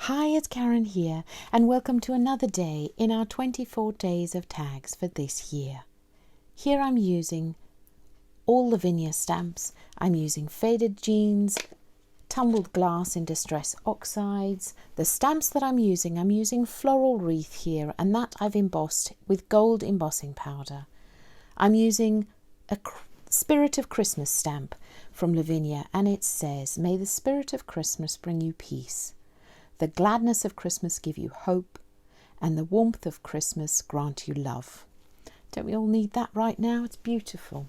Hi, it's Karen here, and welcome to another day in our 24 days of tags for this year. Here I'm using all Lavinia stamps. I'm using faded jeans, tumbled glass in distress oxides. The stamps that I'm using Floral Wreath here, and that I've embossed with gold embossing powder. I'm using a Spirit of Christmas stamp from Lavinia, and it says, "May the spirit of Christmas bring you peace. The gladness of Christmas give you hope, and the warmth of Christmas grant you love." Don't we all need that right now? It's beautiful.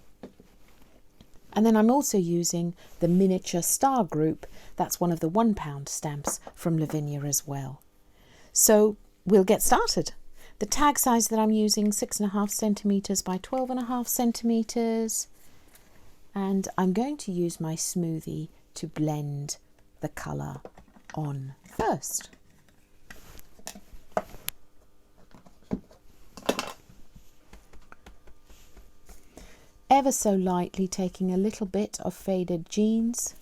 And then I'm also using the miniature star group. That's one of the £1 stamps from Lavinia as well. So we'll get started. The tag size that I'm using, 6.5 centimetres by 12.5 centimetres. And I'm going to use my smoothie to blend the colour on first. Ever so lightly taking a little bit of faded jeans.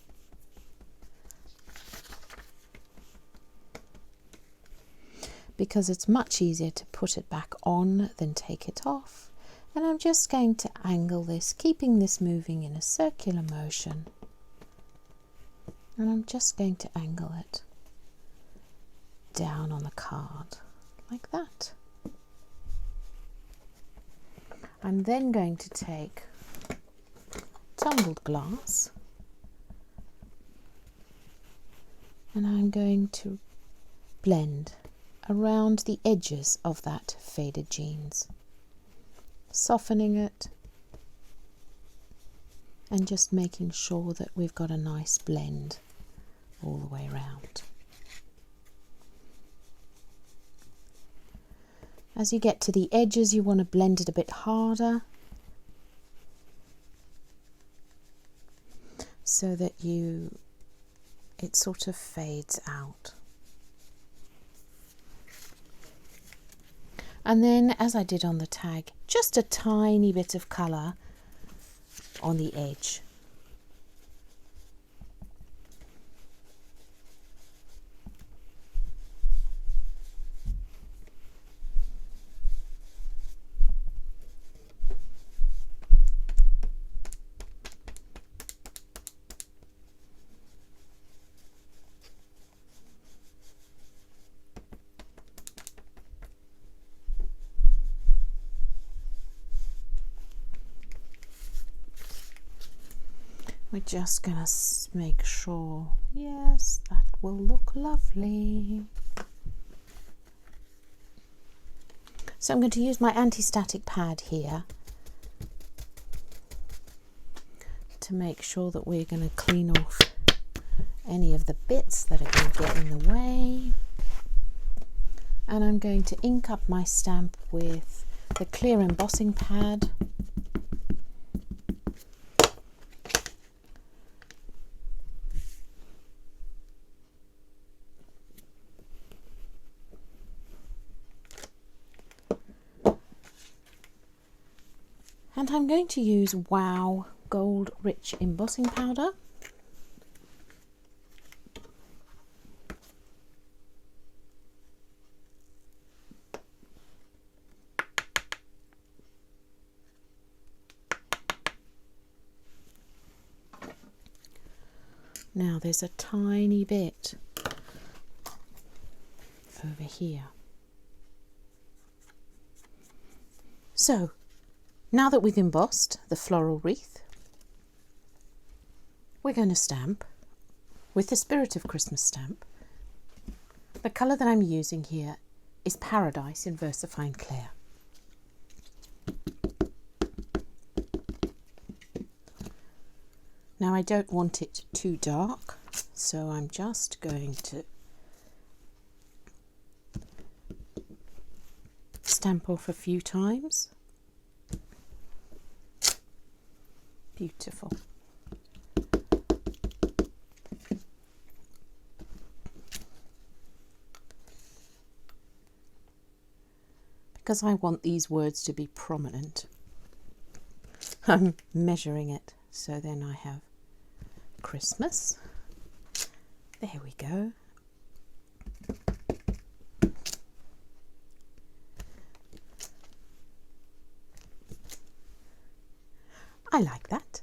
Because it's much easier to put it back on than take it off. And I'm just going to angle this, keeping this moving in a circular motion. And I'm just going to angle it down on the card like that. I'm then going to take tumbled glass and I'm going to blend around the edges of that faded jeans, softening it and just making sure that we've got a nice blend all the way around. As you get to the edges, you want to blend it a bit harder so that it sort of fades out. And then, as I did on the tag, just a tiny bit of colour on the edge. We're just going to make sure, yes, that will look lovely. So I'm going to use my anti-static pad here to make sure that we're going to clean off any of the bits that are going to get in the way. And I'm going to ink up my stamp with the clear embossing pad. And I'm going to use Wow Gold Rich Embossing Powder. Now there's a tiny bit over here. So, now that we've embossed the floral wreath, we're going to stamp with the Spirit of Christmas stamp. The colour that I'm using here is Paradise in VersaFine Clair. Now I don't want it too dark, so I'm just going to stamp off a few times. Beautiful. Because I want these words to be prominent, I'm measuring it. So then I have Christmas. There we go. I like that.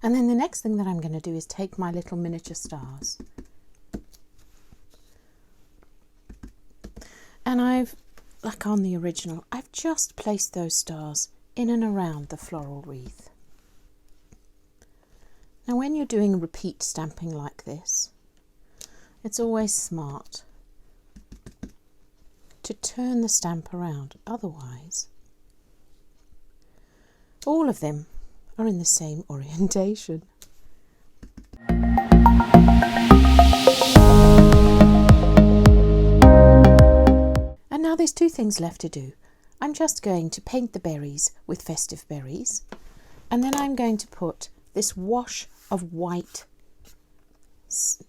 And then the next thing that I'm going to do is take my little miniature stars. And like on the original, I've just placed those stars in and around the floral wreath. Now when you're doing repeat stamping like this, it's always smart to turn the stamp around, otherwise all of them are in the same orientation. And now there's two things left to do. I'm just going to paint the berries with festive berries, and then I'm going to put this wash of white.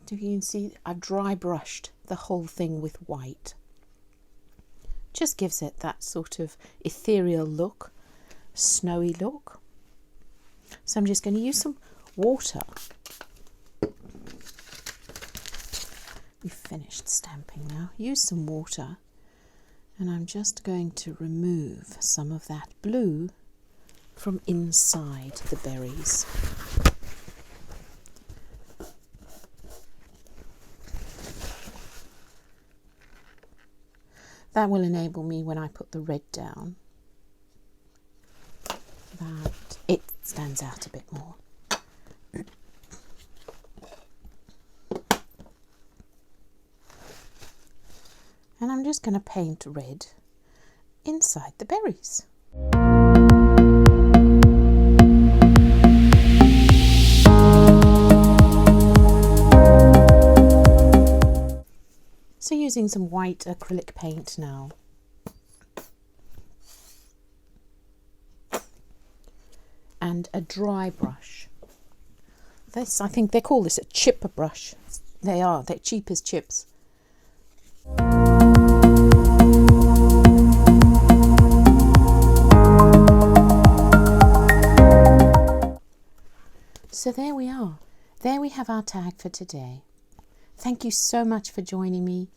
You can see I've dry brushed the whole thing with white. Just gives it that sort of ethereal look, snowy look. So I'm just going to use some water. We've finished stamping now. Use some water, and I'm just going to remove some of that blue from inside the berries. That will enable me, when I put the red down, that it stands out a bit more. And I'm just going to paint red inside the berries. So using some white acrylic paint now. And a dry brush. This, I think they call this a chipper brush. They're cheap as chips. So there we are. There we have our tag for today. Thank you so much for joining me,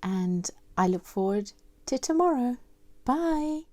and I look forward to tomorrow. Bye.